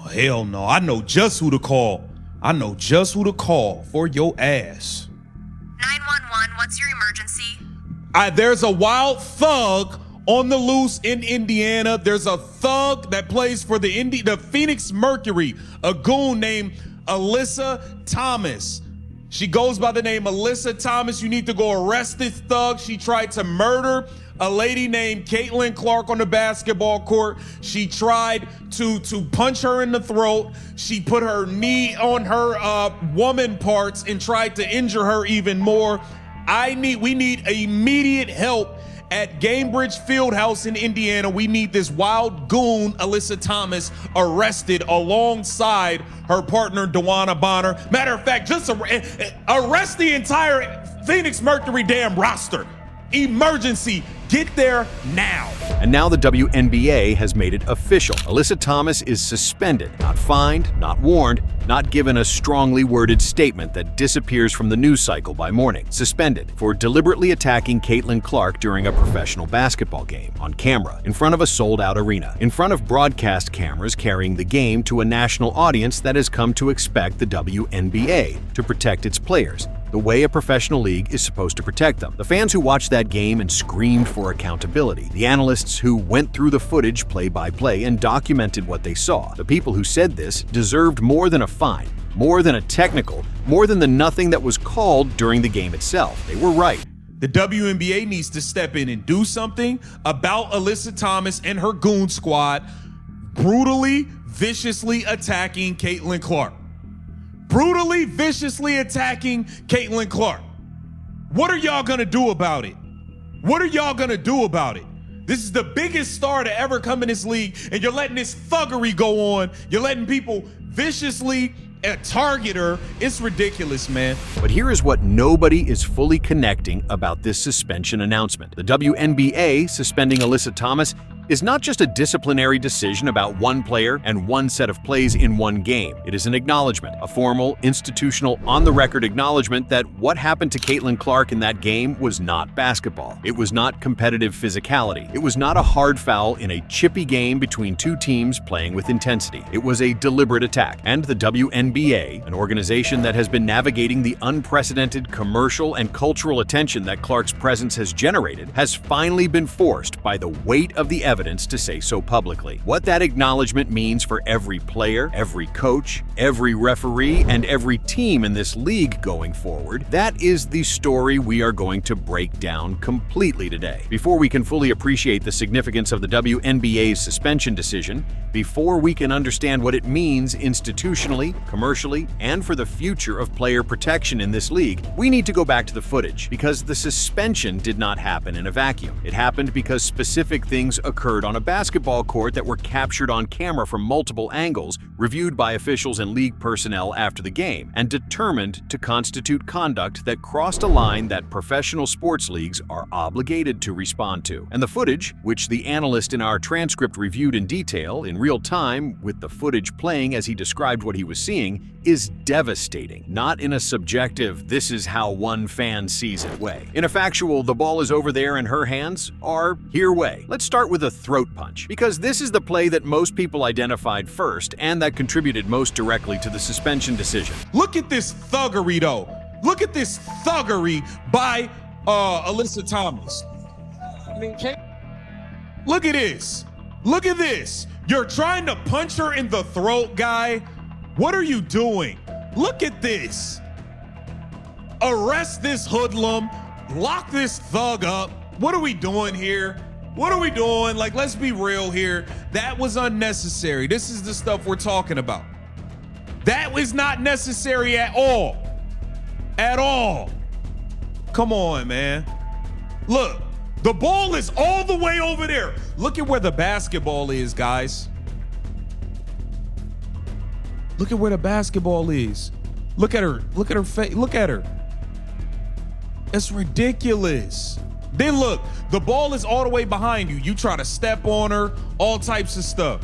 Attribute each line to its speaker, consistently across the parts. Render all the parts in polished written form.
Speaker 1: hell no. I know just who to call. I know just who to call for your ass.
Speaker 2: 911, what's your emergency?
Speaker 1: There's a wild thug on the loose in Indiana. There's a thug that plays for the Phoenix Mercury, a goon named Alyssa Thomas. She goes by the name Alyssa Thomas. You need to go arrest this thug. She tried to murder a lady named Caitlin Clark on the basketball court. She tried to punch her in the throat. She put her knee on her woman parts and tried to injure her even more. We need immediate help at Gamebridge Fieldhouse in Indiana. We need this wild goon, Alyssa Thomas, arrested alongside her partner, Dewana Bonner. Matter of fact, just arrest the entire Phoenix Mercury damn roster. Emergency. Get there now.
Speaker 3: And now the WNBA has made it official. Alyssa Thomas is suspended, not fined, not warned, not given a strongly worded statement that disappears from the news cycle by morning. Suspended for deliberately attacking Caitlin Clark during a professional basketball game, on camera, in front of a sold-out arena, in front of broadcast cameras carrying the game to a national audience that has come to expect the WNBA to protect its players the way a professional league is supposed to protect them. The fans who watched that game and screamed for accountability. The analysts who went through the footage play by play and documented what they saw. The people who said this deserved more than a fine, more than a technical, more than the nothing that was called during the game itself. They were right.
Speaker 1: The WNBA needs to step in and do something about Alyssa Thomas and her goon squad brutally, viciously attacking Caitlin Clark. Brutally, viciously attacking Caitlin Clark. What are y'all gonna do about it? What are y'all gonna do about it? This is the biggest star to ever come in this league, and you're letting this thuggery go on. You're letting people viciously target her. It's ridiculous, man.
Speaker 3: But here is what nobody is fully connecting about this suspension announcement. The WNBA suspending Alyssa Thomas is not just a disciplinary decision about one player and one set of plays in one game. It is an acknowledgement, a formal, institutional, on-the-record acknowledgement that what happened to Caitlin Clark in that game was not basketball. It was not competitive physicality. It was not a hard foul in a chippy game between two teams playing with intensity. It was a deliberate attack. And the WNBA, an organization that has been navigating the unprecedented commercial and cultural attention that Clark's presence has generated, has finally been forced by the weight of the evidence to say so publicly. What that acknowledgement means for every player, every coach, every referee, and every team in this league going forward, that is the story we are going to break down completely today. Before we can fully appreciate the significance of the WNBA's suspension decision, before we can understand what it means institutionally, commercially, and for the future of player protection in this league, we need to go back to the footage, because the suspension did not happen in a vacuum. It happened because specific things occurred on a basketball court that were captured on camera from multiple angles, reviewed by officials and league personnel after the game, and determined to constitute conduct that crossed a line that professional sports leagues are obligated to respond to. And the footage, which the analyst in our transcript reviewed in detail in real time with the footage playing as he described what he was seeing, is devastating. Not in a subjective, this is how one fan sees it way. In a factual, the ball is over there in her hands, or here way. Let's start with a throat punch, because this is the play that most people identified first and that contributed most directly to the suspension decision.
Speaker 1: Look at this thuggery, though. Look at this thuggery by Alyssa Thomas. Look at this. Look at this. You're trying to punch her in the throat, guy. What are you doing? Look at this. Arrest this hoodlum. Lock this thug up. What are we doing here? What are we doing? Like, let's be real here. That was unnecessary. This is the stuff we're talking about. That was not necessary at all. At all. Come on, man. Look, the ball is all the way over there. Look at where the basketball is, guys. Look at where the basketball is. Look at her. Look at her face. Look at her. It's ridiculous. Then look, the ball is all the way behind you. You try to step on her, all types of stuff.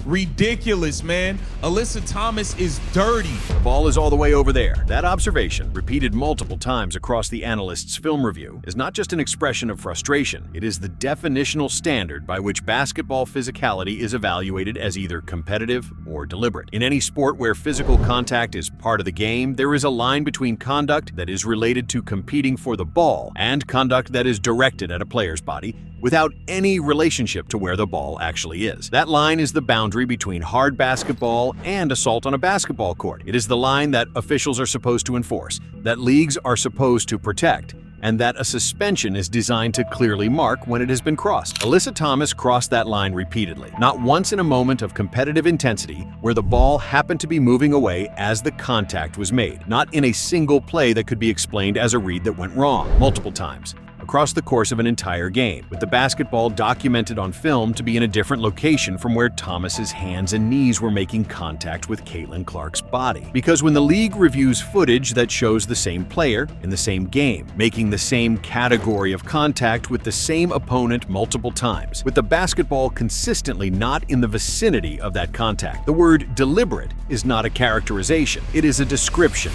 Speaker 1: Ridiculous, man. Alyssa Thomas is dirty.
Speaker 3: The ball is all the way over there. That observation, repeated multiple times across the analyst's film review, is not just an expression of frustration. It is the definitional standard by which basketball physicality is evaluated as either competitive or deliberate. In any sport where physical contact is part of the game, there is a line between conduct that is related to competing for the ball and conduct that is directed at a player's body without any relationship to where the ball actually is. That line is the boundary between hard basketball and assault on a basketball court. It is the line that officials are supposed to enforce, that leagues are supposed to protect, and that a suspension is designed to clearly mark when it has been crossed. Alyssa Thomas crossed that line repeatedly, not once in a moment of competitive intensity where the ball happened to be moving away as the contact was made, not in a single play that could be explained as a read that went wrong, multiple times across the course of an entire game, with the basketball documented on film to be in a different location from where Thomas's hands and knees were making contact with Caitlin Clark's body. Because when the league reviews footage that shows the same player in the same game, making the same category of contact with the same opponent multiple times, with the basketball consistently not in the vicinity of that contact, the word deliberate is not a characterization, it is a description.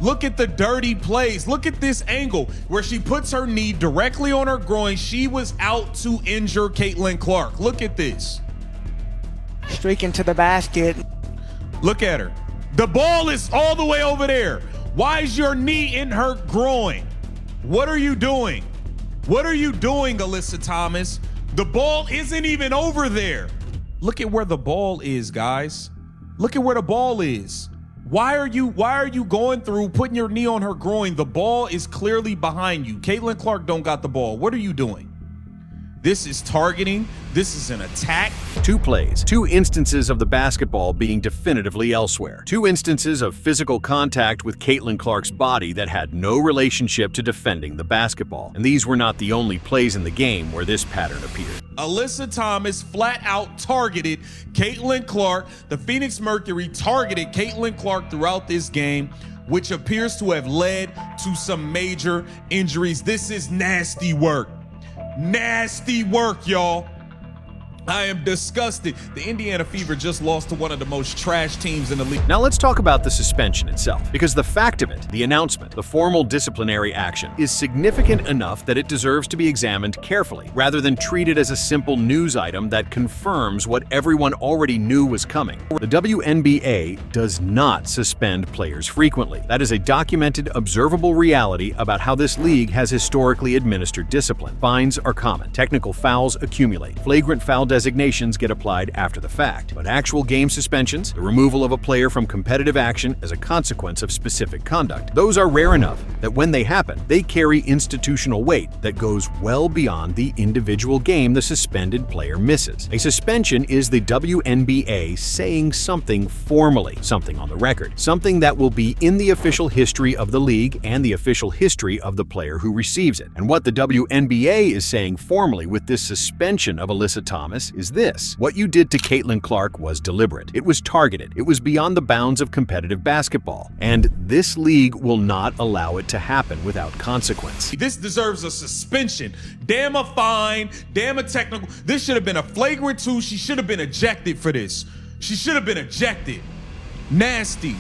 Speaker 1: Look at the dirty plays. Look at this angle where she puts her knee directly on her groin. She was out to injure Caitlin Clark. Look at this.
Speaker 4: Streaking to the basket.
Speaker 1: Look at her. The ball is all the way over there. Why is your knee in her groin? What are you doing? What are you doing, Alyssa Thomas? The ball isn't even over there. Look at where the ball is, guys. Look at where the ball is. Why are you going through putting your knee on her groin? The ball is clearly behind you. Caitlin Clark don't got the ball. What are you doing? This is targeting. This is an attack.
Speaker 3: 2 plays, 2 instances of the basketball being definitively elsewhere. 2 instances of physical contact with Caitlin Clark's body that had no relationship to defending the basketball. And these were not the only plays in the game where this pattern appeared.
Speaker 1: Alyssa Thomas flat out targeted Caitlin Clark. The Phoenix Mercury targeted Caitlin Clark throughout this game, which appears to have led to some major injuries. This is nasty work. Nasty work, y'all. I am disgusted. The Indiana Fever just lost to one of the most trash teams in the league.
Speaker 3: Now let's talk about the suspension itself, because the fact of it, the announcement, the formal disciplinary action, is significant enough that it deserves to be examined carefully, rather than treated as a simple news item that confirms what everyone already knew was coming. The WNBA does not suspend players frequently. That is a documented, observable reality about how this league has historically administered discipline. Fines are common. Technical fouls accumulate. Flagrant foul designations get applied after the fact. But actual game suspensions, the removal of a player from competitive action as a consequence of specific conduct, those are rare enough that when they happen, they carry institutional weight that goes well beyond the individual game the suspended player misses. A suspension is the WNBA saying something formally, something on the record, something that will be in the official history of the league and the official history of the player who receives it. And what the WNBA is saying formally with this suspension of Alyssa Thomas is this: what you did to Caitlin Clark was deliberate. It was targeted. It was beyond the bounds of competitive basketball. And this league will not allow it to happen without consequence.
Speaker 1: This deserves a suspension. Damn a fine, damn a technical. This should have been a flagrant 2. She should have been ejected for this. She should have been ejected. Nasty.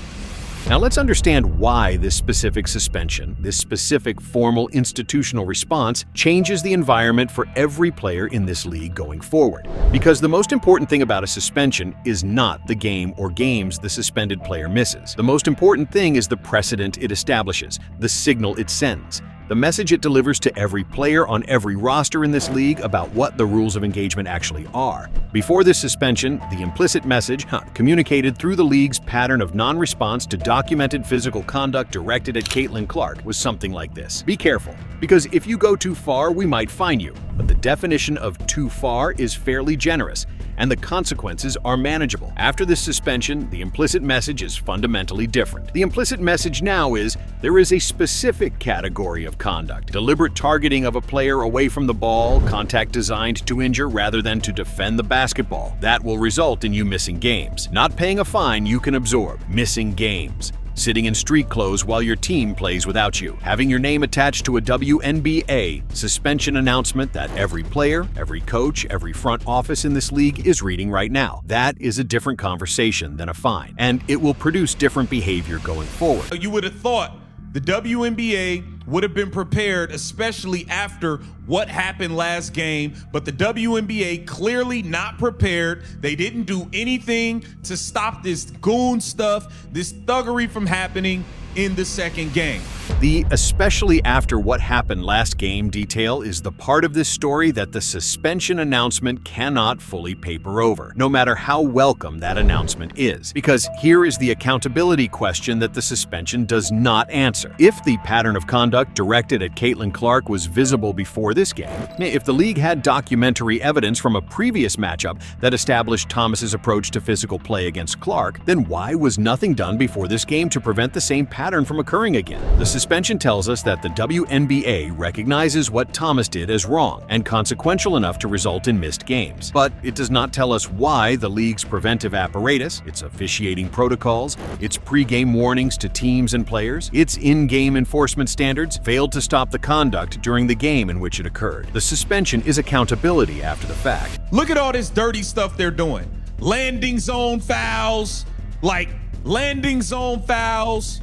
Speaker 3: Now let's understand why this specific suspension, this specific formal institutional response, changes the environment for every player in this league going forward. Because the most important thing about a suspension is not the game or games the suspended player misses. The most important thing is the precedent it establishes, the signal it sends, the message it delivers to every player on every roster in this league about what the rules of engagement actually are. Before this suspension, the implicit message, communicated through the league's pattern of non-response to documented physical conduct directed at Caitlin Clark, was something like this: be careful, because if you go too far, we might fine you. But the definition of too far is fairly generous, and the consequences are manageable. After this suspension, the implicit message is fundamentally different. The implicit message now is there is a specific category of conduct: deliberate targeting of a player away from the ball, contact designed to injure rather than to defend the basketball. That will result in you missing games. Not paying a fine you can absorb. Missing games. sitting in street clothes while your team plays without you, having your name attached to a WNBA suspension announcement that every player, every coach, every front office in this league is reading right now. That is a different conversation than a fine, and it will produce different behavior going forward.
Speaker 1: You would have thought the WNBA would have been prepared, especially after what happened last game, but the WNBA clearly not prepared. They didn't do anything to stop this goon stuff, this thuggery from happening in the second game.
Speaker 3: The especially after what happened last game detail is the part of this story that the suspension announcement cannot fully paper over, no matter how welcome that announcement is. Because here is the accountability question that the suspension does not answer. If the pattern of conduct directed at Caitlin Clark was visible before this game, if the league had documentary evidence from a previous matchup that established Thomas's approach to physical play against Clark, then why was nothing done before this game to prevent the same pattern from occurring again? The suspension tells us that the WNBA recognizes what Thomas did as wrong and consequential enough to result in missed games. But it does not tell us why the league's preventive apparatus, its officiating protocols, its pre-game warnings to teams and players, its in-game enforcement standards failed to stop the conduct during the game in which it occurred. The suspension is accountability after the fact.
Speaker 1: Look at all this dirty stuff they're doing. Landing zone fouls, landing zone fouls.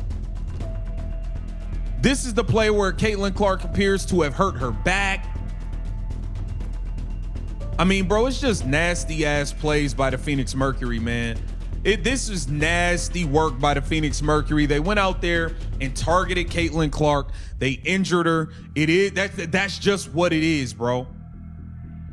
Speaker 1: This is the play where Caitlin Clark appears to have hurt her back. I mean, bro, it's just nasty ass plays by the Phoenix Mercury, man. This is nasty work by the Phoenix Mercury. They went out there and targeted Caitlin Clark. They injured her. That's just what it is, bro.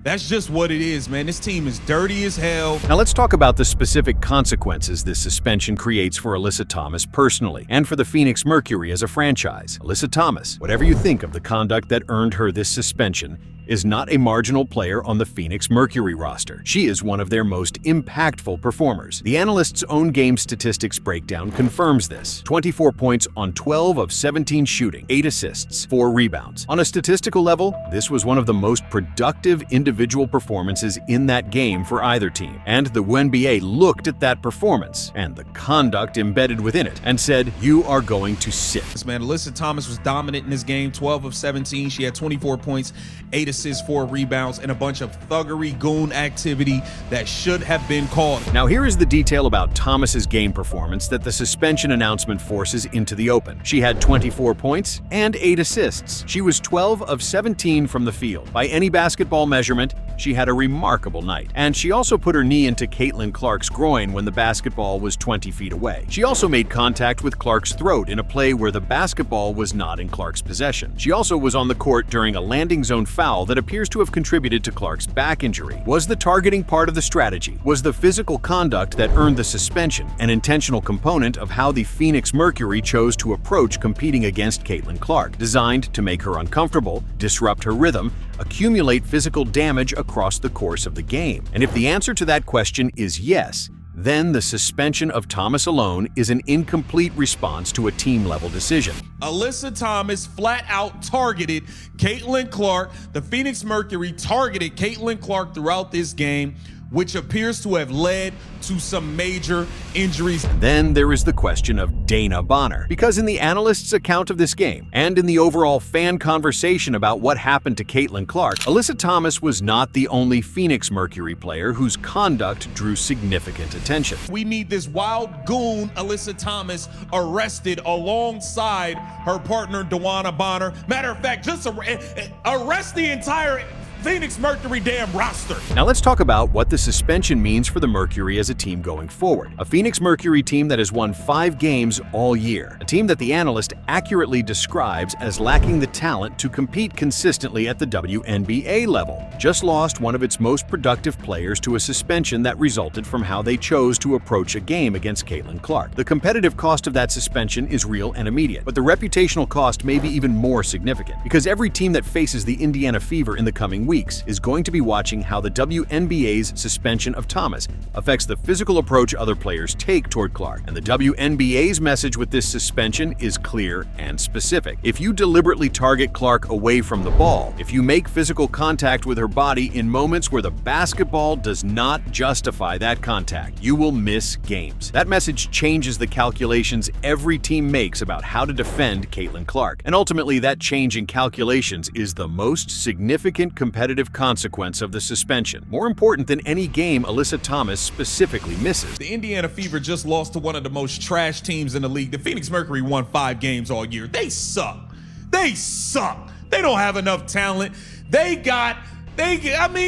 Speaker 1: That's just what it is, man. This team is dirty as hell.
Speaker 3: Now let's talk about the specific consequences this suspension creates for Alyssa Thomas personally, and for the Phoenix Mercury as a franchise. Alyssa Thomas, whatever you think of the conduct that earned her this suspension, is not a marginal player on the Phoenix Mercury roster. She is one of their most impactful performers. The analyst's own game statistics breakdown confirms this. 24 points on 12 of 17 shooting, 8 assists, 4 rebounds. On a statistical level, this was one of the most productive individual performances in that game for either team. And the WNBA looked at that performance and the conduct embedded within it and said, you are going to sit.
Speaker 1: Man, Alyssa Thomas was dominant in this game, 12 of 17. She had 24 points, 8 assists, 4 rebounds, and a bunch of thuggery goon activity that should have been called.
Speaker 3: Now here is the detail about Thomas's game performance that the suspension announcement forces into the open. She had 24 points and 8 assists. She was 12 of 17 from the field. By any basketball measurement, she had a remarkable night. And she also put her knee into Caitlin Clark's groin when the basketball was 20 feet away. She also made contact with Clark's throat in a play where the basketball was not in Clark's possession. She also was on the court during a landing zone foul that appears to have contributed to Clark's back injury. Was the targeting part of the strategy? Was the physical conduct that earned the suspension an intentional component of how the Phoenix Mercury chose to approach competing against Caitlin Clark, designed to make her uncomfortable, disrupt her rhythm, accumulate physical damage across the course of the game? And if the answer to that question is yes, then the suspension of Thomas alone is an incomplete response to a team-level decision.
Speaker 1: Alyssa Thomas flat out targeted Caitlin Clark. The Phoenix Mercury targeted Caitlin Clark throughout this game, which appears to have led to some major injuries.
Speaker 3: Then there is the question of Dana Bonner, because in the analyst's account of this game and in the overall fan conversation about what happened to Caitlin Clark, Alyssa Thomas was not the only Phoenix Mercury player whose conduct drew significant attention.
Speaker 1: We need this wild goon, Alyssa Thomas, arrested alongside her partner, Dewana Bonner. Matter of fact, just arrest the entire Phoenix Mercury damn roster.
Speaker 3: Now let's talk about what the suspension means for the Mercury as a team going forward. A Phoenix Mercury team that has won 5 games all year. A team that the analyst accurately describes as lacking the talent to compete consistently at the WNBA level. Just lost one of its most productive players to a suspension that resulted from how they chose to approach a game against Caitlin Clark. The competitive cost of that suspension is real and immediate, but the reputational cost may be even more significant, because every team that faces the Indiana Fever in the coming weeks is going to be watching how the WNBA's suspension of Thomas affects the physical approach other players take toward Clark. And the WNBA's message with this suspension is clear and specific. If you deliberately target Clark away from the ball, if you make physical contact with her body in moments where the basketball does not justify that contact, you will miss games. That message changes the calculations every team makes about how to defend Caitlin Clark. And ultimately, that change in calculations is the most significant competitive consequence of the suspension, more important than any game Alyssa Thomas specifically misses.
Speaker 1: The Indiana Fever just lost to one of the most trash teams in the league. The Phoenix Mercury won 5 games all year. They suck. They suck. They don't have enough talent.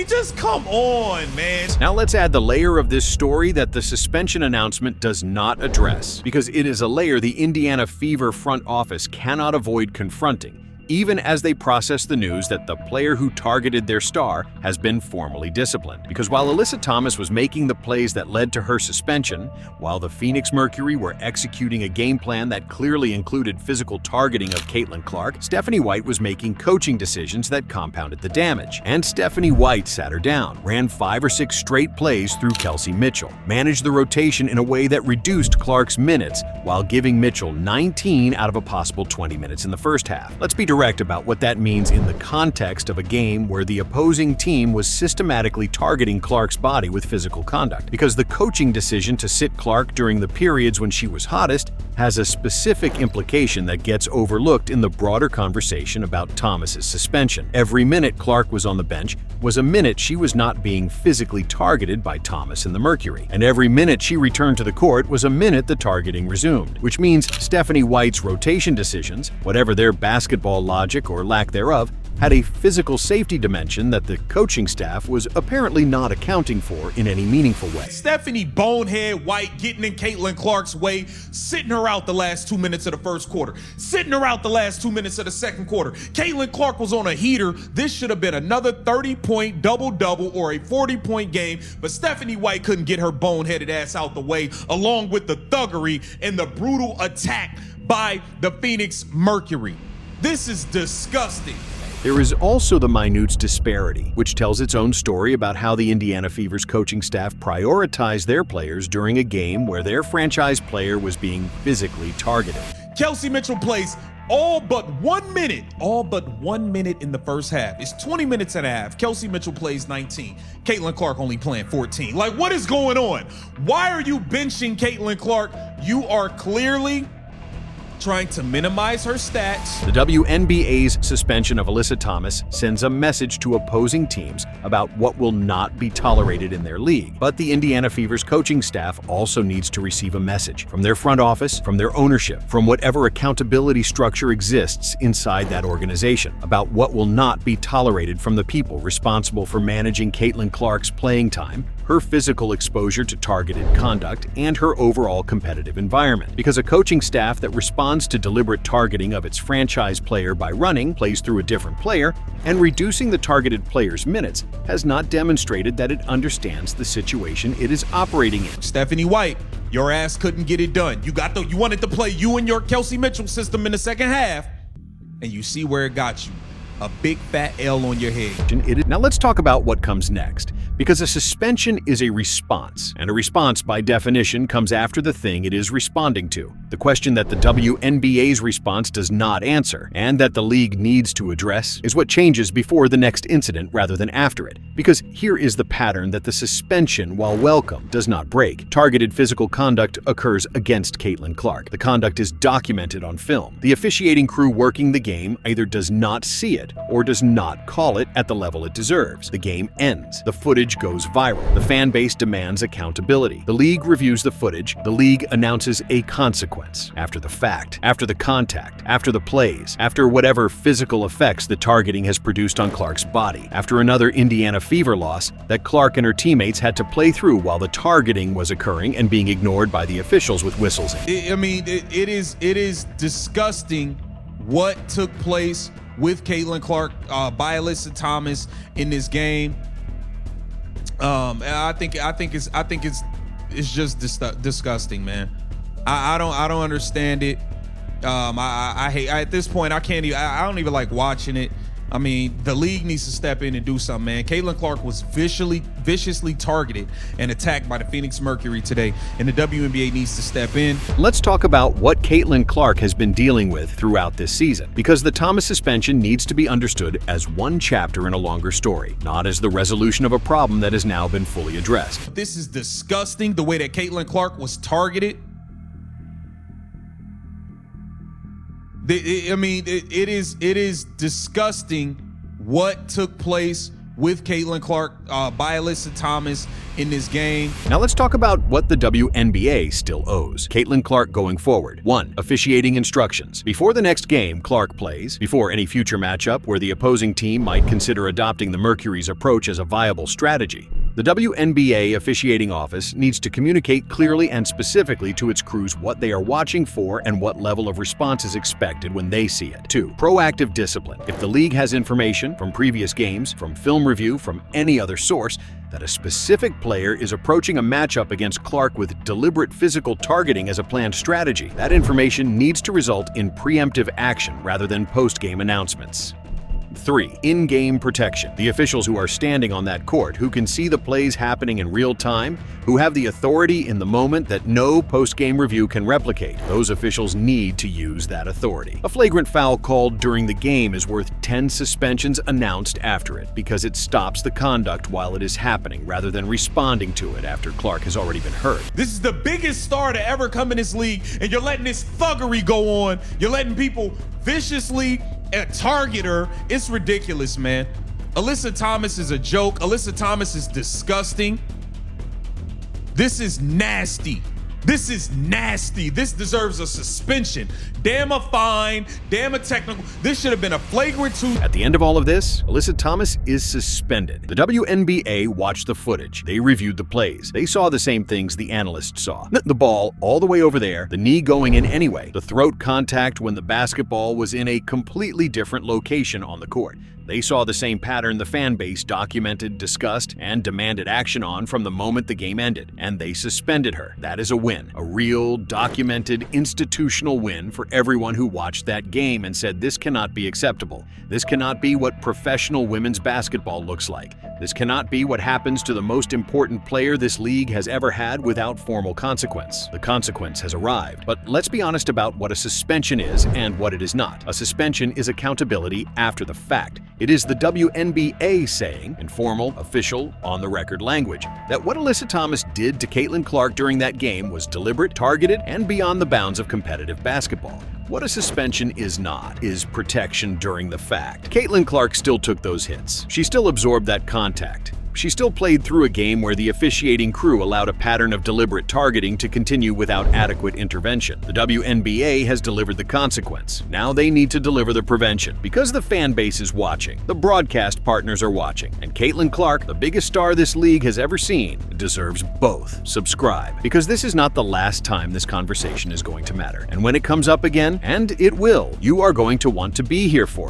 Speaker 1: Just come on, man.
Speaker 3: Now let's add the layer of this story that the suspension announcement does not address, because it is a layer the Indiana Fever front office cannot avoid confronting, even as they process the news that the player who targeted their star has been formally disciplined. Because while Alyssa Thomas was making the plays that led to her suspension, while the Phoenix Mercury were executing a game plan that clearly included physical targeting of Caitlin Clark, Stephanie White was making coaching decisions that compounded the damage. And Stephanie White sat her down, ran 5 or 6 straight plays through Kelsey Mitchell, managed the rotation in a way that reduced Clark's minutes while giving Mitchell 19 out of a possible 20 minutes in the first half. Let's be direct about what that means in the context of a game where the opposing team was systematically targeting Clark's body with physical conduct, because the coaching decision to sit Clark during the periods when she was hottest has a specific implication that gets overlooked in the broader conversation about Thomas's suspension. Every minute Clark was on the bench was a minute she was not being physically targeted by Thomas and the Mercury, and every minute she returned to the court was a minute the targeting resumed, which means Stephanie White's rotation decisions, whatever their basketball logic or lack thereof, had a physical safety dimension that the coaching staff was apparently not accounting for in any meaningful way.
Speaker 1: Stephanie Bonehead White getting in Caitlin Clark's way, sitting her out the last 2 minutes of the first quarter, sitting her out the last 2 minutes of the second quarter. Caitlin Clark was on a heater. This should have been another 30-point double-double or a 40-point game, but Stephanie White couldn't get her boneheaded ass out the way, along with the thuggery and the brutal attack by the Phoenix Mercury. This is disgusting.
Speaker 3: There is also the minute disparity, which tells its own story about how the Indiana Fever's coaching staff prioritized their players during a game where their franchise player was being physically targeted.
Speaker 1: Kelsey Mitchell plays all but 1 minute in the first half. It's 20 minutes and a half. Kelsey Mitchell plays 19. Caitlin Clark only playing 14. Like, what is going on? Why are you benching Caitlin Clark? You are clearly trying to minimize her stats.
Speaker 3: The WNBA's suspension of Alyssa Thomas sends a message to opposing teams about what will not be tolerated in their league. But the Indiana Fever's coaching staff also needs to receive a message from their front office, from their ownership, from whatever accountability structure exists inside that organization, about what will not be tolerated from the people responsible for managing Caitlin Clark's playing time, her physical exposure to targeted conduct, and her overall competitive environment. Because a coaching staff that responds to deliberate targeting of its franchise player by running plays through a different player and reducing the targeted player's minutes has not demonstrated that it understands the situation it is operating in.
Speaker 1: Stephanie White, your ass couldn't get it done. You wanted to play you and your Kelsey Mitchell system in the second half, and you see where it got you. A big fat L on your head.
Speaker 3: Now let's talk about what comes next, because a suspension is a response, and a response by definition comes after the thing it is responding to. The question that the WNBA's response does not answer, and that the league needs to address, is what changes before the next incident rather than after it. Because here is the pattern that the suspension, while welcome, does not break. Targeted physical conduct occurs against Caitlin Clark. The conduct is documented on film. The officiating crew working the game either does not see it or does not call it at the level it deserves. The game ends. The footage goes viral. The fan base demands accountability. The league reviews the footage. The league announces a consequence. After the fact, after the contact, after the plays, after whatever physical effects the targeting has produced on Clark's body, after another Indiana Fever loss that Clark and her teammates had to play through while the targeting was occurring and being ignored by the officials with whistles.
Speaker 1: It is disgusting what took place with Caitlin Clark by Alyssa Thomas in this game. And I think it's just disgusting, man. I don't understand it. I hate at this point. I don't even like watching it. I mean, the league needs to step in and do something, man. Caitlin Clark was viciously targeted and attacked by the Phoenix Mercury today, and the WNBA needs to step in.
Speaker 3: Let's talk about what Caitlin Clark has been dealing with throughout this season, because the Thomas suspension needs to be understood as one chapter in a longer story, not as the resolution of a problem that has now been fully addressed.
Speaker 1: This is disgusting, the way that Caitlin Clark was targeted. It is disgusting what took place with Caitlin Clark by Alyssa Thomas in this game.
Speaker 3: Now let's talk about what the WNBA still owes Caitlin Clark going forward. 1. Officiating instructions. Before the next game Clark plays, before any future matchup where the opposing team might consider adopting the Mercury's approach as a viable strategy, the WNBA officiating office needs to communicate clearly and specifically to its crews what they are watching for and what level of response is expected when they see it. 2. Proactive discipline. If the league has information from previous games, from film review, from any other source, that a specific player is approaching a matchup against Clark with deliberate physical targeting as a planned strategy, that information needs to result in preemptive action rather than post-game announcements. 3. In-game protection. The officials who are standing on that court, who can see the plays happening in real time, who have the authority in the moment that no post-game review can replicate, those officials need to use that authority. A flagrant foul called during the game is worth 10 suspensions announced after it, because it stops the conduct while it is happening rather than responding to it after Clark has already been hurt.
Speaker 1: This is the biggest star to ever come in this league, and you're letting this thuggery go on. You're letting people viciously target her. It's ridiculous, man. Alyssa Thomas is a joke. Alyssa Thomas is disgusting. This is nasty. This is nasty. This deserves a suspension. Damn a fine, damn a technical. This should have been a flagrant 2.
Speaker 3: At the end of all of this, Alyssa Thomas is suspended. The WNBA watched the footage. They reviewed the plays. They saw the same things the analysts saw. The ball all the way over there, the knee going in anyway, the throat contact when the basketball was in a completely different location on the court. They saw the same pattern the fan base documented, discussed, and demanded action on from the moment the game ended, and they suspended her. That is a win. A real, documented, institutional win for everyone who watched that game and said this cannot be acceptable. This cannot be what professional women's basketball looks like. This cannot be what happens to the most important player this league has ever had without formal consequence. The consequence has arrived, but let's be honest about what a suspension is and what it is not. A suspension is accountability after the fact. It is the WNBA saying, in formal, official, on-the-record language, that what Alyssa Thomas did to Caitlin Clark during that game was deliberate, targeted, and beyond the bounds of competitive basketball. What a suspension is not is protection during the fact. Caitlin Clark still took those hits. She still absorbed that contact. She still played through a game where the officiating crew allowed a pattern of deliberate targeting to continue without adequate intervention. The WNBA has delivered the consequence. Now they need to deliver the prevention. Because the fan base is watching, the broadcast partners are watching, and Caitlin Clark, the biggest star this league has ever seen, deserves both. Subscribe, because this is not the last time this conversation is going to matter. And when it comes up again, and it will, you are going to want to be here for it.